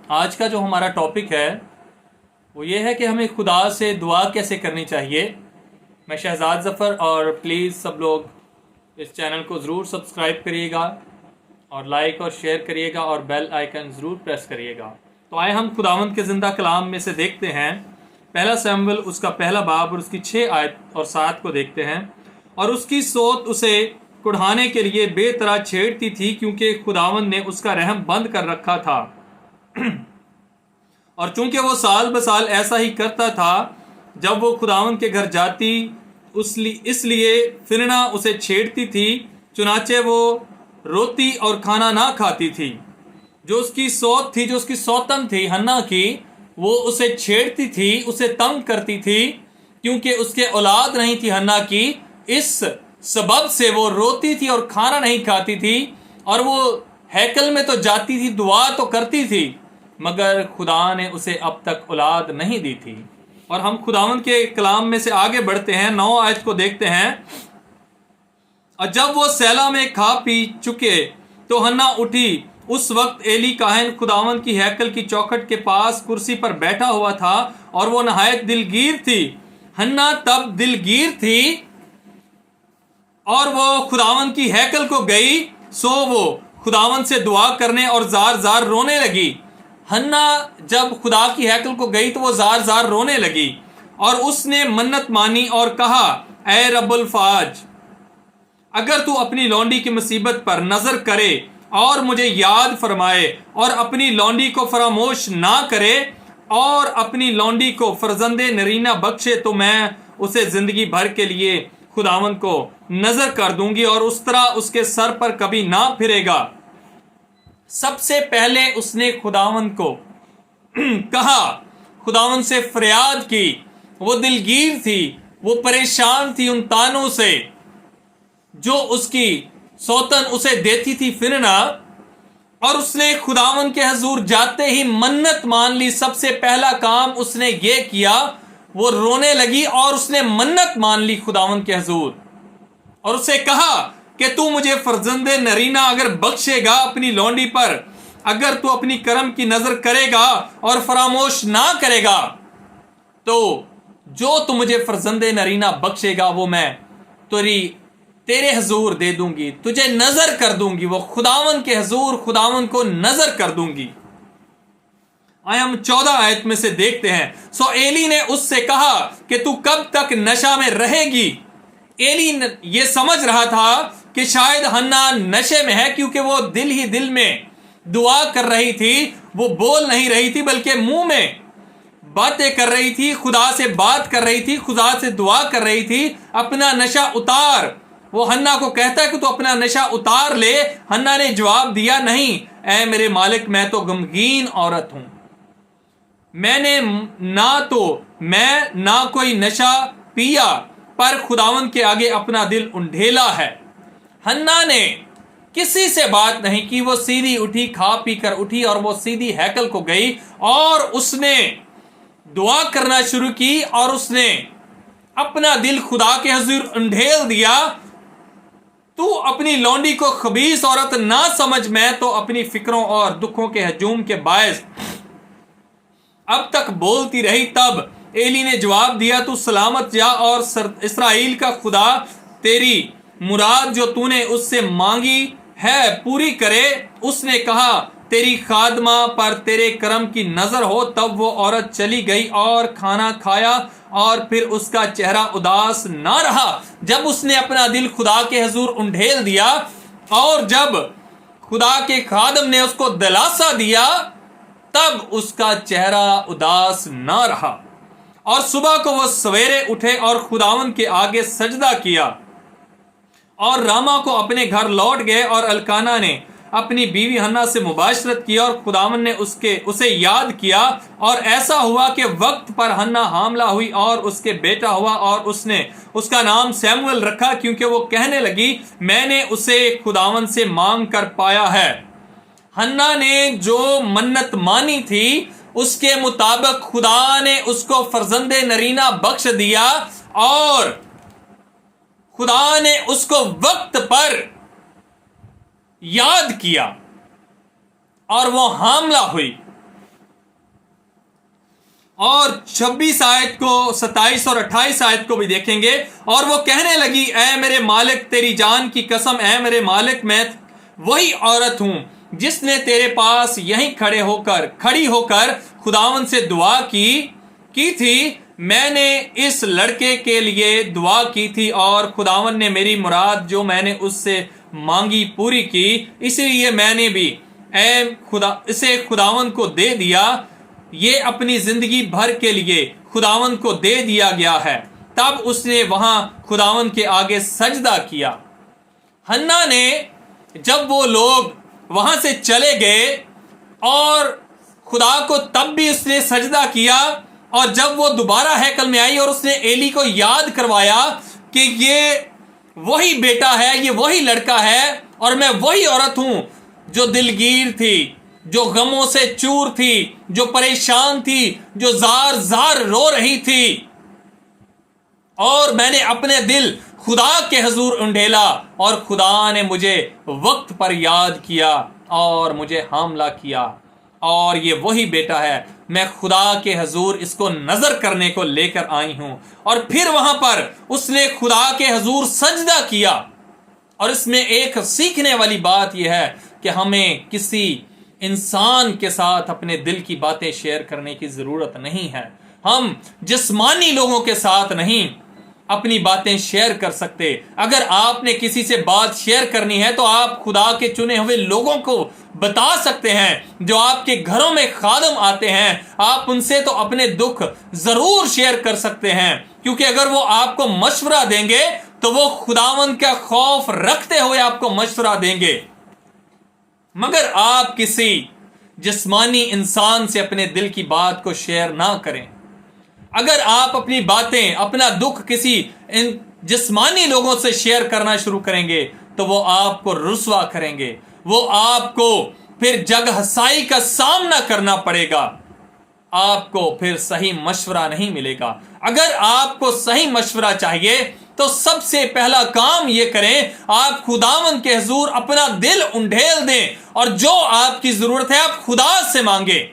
آج کا جو ہمارا ٹاپک ہے وہ یہ ہے کہ ہمیں خدا سے دعا کیسے کرنی چاہیے۔ میں شہزاد ظفر، اور پلیز سب لوگ اس چینل کو ضرور سبسکرائب کریے گا اور لائک اور شیئر کریے گا اور بیل آئیکن ضرور پریس کریے گا۔ تو آئے ہم خداوند کے زندہ کلام میں سے دیکھتے ہیں پہلا سیموئیل اس کا پہلا باب اور اس کی 6 آیت اور 7 کو دیکھتے ہیں۔ اور اس کی صوت اسے کڑھانے کے لیے بے طرح چھیڑتی تھی، کیونکہ خداوند نے اس کا رحم بند کر رکھا تھا، اور چونکہ وہ سال بسال ایسا ہی کرتا تھا جب وہ خداوند کے گھر جاتی، اس لیے فرنا اسے چھیڑتی تھی، چنانچہ وہ روتی اور کھانا نہ کھاتی تھی۔ جو اس کی صوت تھی، جو اس کی صوتن تھی حنا کی، وہ اسے چھیڑتی تھی، اسے تنگ کرتی تھی، کیونکہ اس کے اولاد نہیں تھی حنا کی، اس سبب سے وہ روتی تھی اور کھانا نہیں کھاتی تھی۔ اور وہ ہیکل میں تو جاتی تھی، دعا تو کرتی تھی، مگر خدا نے اسے اب تک اولاد نہیں دی تھی۔ اور ہم خداوند کے کلام میں سے آگے بڑھتے ہیں، 9 آیت کو دیکھتے ہیں۔ اور جب وہ سیلا میں کھا پی چکے تو حنا اٹھی۔ اس وقت ایلی کاہن خداوند کی ہیکل کی چوکھٹ کے پاس کرسی پر بیٹھا ہوا تھا، اور وہ نہایت دلگیر تھی۔ حنا تب دلگیر تھی اور وہ خداوند کی ہیکل کو گئی، سو وہ خداوند سے دعا کرنے اور زار زار رونے لگی۔ حنا جب خدا کی ہیکل کو گئی تو وہ زار زار رونے لگی، اور اس نے منت مانی اور کہا، اے رب الفاج، اگر تو اپنی لونڈی کی مصیبت پر نظر کرے اور مجھے یاد فرمائے اور اپنی لونڈی کو فراموش نہ کرے اور اپنی لونڈی کو فرزند نرینہ بخشے، تو میں اسے زندگی بھر کے لیے خداوند کو نظر کر دوں گی، اور اس طرح اس کے سر پر کبھی نہ پھرے گا۔ سب سے پہلے اس نے خداوند کو کہا، خداوند سے فریاد کی۔ وہ دلگیر تھی، وہ پریشان تھی ان تانوں سے جو اس کی سوتن اسے دیتی تھی فرنا، اور اس نے خداوند کے حضور جاتے ہی منت مان لی۔ سب سے پہلا کام اس نے یہ کیا، وہ رونے لگی اور اس نے منت مان لی خداوند کے حضور، اور اسے کہا کہ تو مجھے فرزند نرینہ اگر بخشے گا اپنی لونڈی پر، اگر تو اپنی کرم کی نظر کرے گا اور فراموش نہ کرے گا، تو جو تو مجھے فرزند نرینہ بخشے گا وہ میں تیرے حضور دے دوں گی، تجھے نظر کر دوں گی۔ وہ خداوند کے حضور خداوند کو نظر کر دوں گی۔ آئے ہم 14 آیت میں سے دیکھتے ہیں۔ سو ایلی نے اس سے کہا کہ تو کب تک نشہ میں رہے گی؟ ایلی یہ سمجھ رہا تھا کہ شاید حنا نشے میں ہے، کیونکہ وہ دل ہی دل میں دعا کر رہی تھی، وہ بول نہیں رہی تھی بلکہ منہ میں باتیں کر رہی تھی، خدا سے بات کر رہی تھی، خدا سے دعا کر رہی تھی۔ اپنا نشہ اتار، وہ حنا کو کہتا ہے کہ تو اپنا نشہ اتار لے۔ حنا نے جواب دیا، نہیں اے میرے مالک، میں تو غمگین عورت ہوں، میں نے نہ کوئی نشہ پیا، پر خداوند کے آگے اپنا دل انڈھیلا ہے۔ حنا نے کسی سے بات نہیں کی، وہ سیدھی اٹھی، کھا پی کر اٹھی، اور وہ سیدھی ہیکل کو گئی اور اس نے دعا کرنا شروع کی، اور اس نے اپنا دل خدا کے حضور انڈھیل دیا۔ تو اپنی لونڈی کو خبیث عورت نہ سمجھ، میں تو اپنی فکروں اور دکھوں کے ہجوم کے باعث اب تک بولتی رہی۔ تب ایلی نے جواب دیا، تو سلامت جا، اور اسرائیل کا خدا تیری مراد جو تو نے اس سے مانگی ہے پوری کرے۔ اس نے کہا، تیری خادمہ پر تیرے کرم کی نظر ہو۔ تب وہ عورت چلی گئی اور کھانا کھایا، اور پھر اس کا چہرہ اداس نہ رہا۔ جب اس نے اپنا دل خدا کے حضور انڈھیل دیا، اور جب خدا کے خادم نے اس کو دلاسا دیا، تب اس کا چہرہ اداس نہ رہا۔ اور صبح کو وہ سویرے اٹھے اور خداوند کے آگے سجدہ کیا، اور راما کو اپنے گھر لوٹ گئے، اور الکانا نے اپنی بیوی حنا سے مباشرت کی، اور خداوند نے اسے یاد کیا۔ اور ایسا ہوا کہ وقت پر حنا حاملہ ہوئی اور اس کے بیٹا ہوا، اور اس نے اس کا نام سیموئیل رکھا، کیونکہ وہ کہنے لگی، میں نے اسے خداوند سے مانگ کر پایا ہے۔ حنا نے جو منت مانی تھی اس کے مطابق خدا نے اس کو فرزند نرینہ بخش دیا، اور خدا نے اس کو وقت پر یاد کیا اور وہ حاملہ ہوئی۔ اور 26 آیت کو 27 اور 28 آیت کو بھی دیکھیں گے. اور وہ کہنے لگی اے میرے مالک تیری جان کی قسم اے میرے مالک میں وہی عورت ہوں جس نے تیرے پاس یہیں کھڑی ہو کر خداوند سے دعا کی تھی. میں نے اس لڑکے کے لیے دعا کی تھی اور خداوند نے میری مراد جو میں نے اس سے مانگی پوری کی. اسی لیے میں نے بھی اسے خداوند کو دے دیا. یہ اپنی زندگی بھر کے لیے خداوند کو دے دیا گیا ہے. تب اس نے وہاں خداوند کے آگے سجدہ کیا. حنا نے جب وہ لوگ وہاں سے چلے گئے اور خدا کو تب بھی اس نے سجدہ کیا. اور جب وہ دوبارہ ہیکل میں آئی اور اس نے ایلی کو یاد کروایا کہ یہ وہی بیٹا ہے, یہ وہی لڑکا ہے اور میں وہی عورت ہوں جو دلگیر تھی, جو غموں سے چور تھی, جو پریشان تھی, جو زار زار رو رہی تھی, اور میں نے اپنے دل خدا کے حضور انڈھیلا اور خدا نے مجھے وقت پر یاد کیا اور مجھے حاملہ کیا اور یہ وہی بیٹا ہے. میں خدا کے حضور اس کو نظر کرنے کو لے کر آئی ہوں. اور پھر وہاں پر اس نے خدا کے حضور سجدہ کیا. اور اس میں ایک سیکھنے والی بات یہ ہے کہ ہمیں کسی انسان کے ساتھ اپنے دل کی باتیں شیئر کرنے کی ضرورت نہیں ہے. ہم جسمانی لوگوں کے ساتھ نہیں اپنی باتیں شیئر کر سکتے. اگر آپ نے کسی سے بات شیئر کرنی ہے تو آپ خدا کے چنے ہوئے لوگوں کو بتا سکتے ہیں جو آپ کے گھروں میں خادم آتے ہیں. آپ ان سے تو اپنے دکھ ضرور شیئر کر سکتے ہیں, کیونکہ اگر وہ آپ کو مشورہ دیں گے تو وہ خداوند کا خوف رکھتے ہوئے آپ کو مشورہ دیں گے. مگر آپ کسی جسمانی انسان سے اپنے دل کی بات کو شیئر نہ کریں. اگر آپ اپنی باتیں اپنا دکھ کسی جسمانی لوگوں سے شیئر کرنا شروع کریں گے تو وہ آپ کو رسوا کریں گے, وہ آپ کو پھر جگ ہسائی کا سامنا کرنا پڑے گا, آپ کو پھر صحیح مشورہ نہیں ملے گا. اگر آپ کو صحیح مشورہ چاہیے تو سب سے پہلا کام یہ کریں, آپ خداوند کے حضور اپنا دل انڈھیل دیں اور جو آپ کی ضرورت ہے آپ خدا سے مانگیں.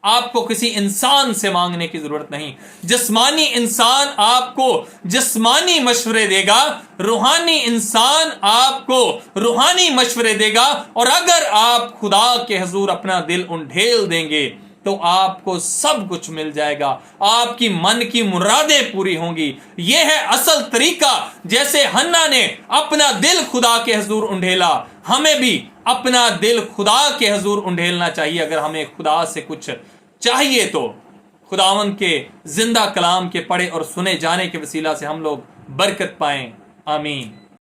آپ کو کسی انسان سے مانگنے کی ضرورت نہیں. جسمانی انسان آپ کو جسمانی مشورے دے گا, روحانی انسان آپ کو روحانی مشورے دے گا. اور اگر آپ خدا کے حضور اپنا دل انڈھیل دیں گے تو آپ کو سب کچھ مل جائے گا, آپ کی من کی مرادیں پوری ہوں گی. یہ ہے اصل طریقہ جیسے حنا نے اپنا دل خدا کے حضور انڈھیلا. ہمیں بھی اپنا دل خدا کے حضور انڈھیلنا چاہیے. اگر ہمیں خدا سے کچھ چاہیے تو خداوند کے زندہ کلام کے پڑھے اور سنے جانے کے وسیلہ سے ہم لوگ برکت پائیں. آمین.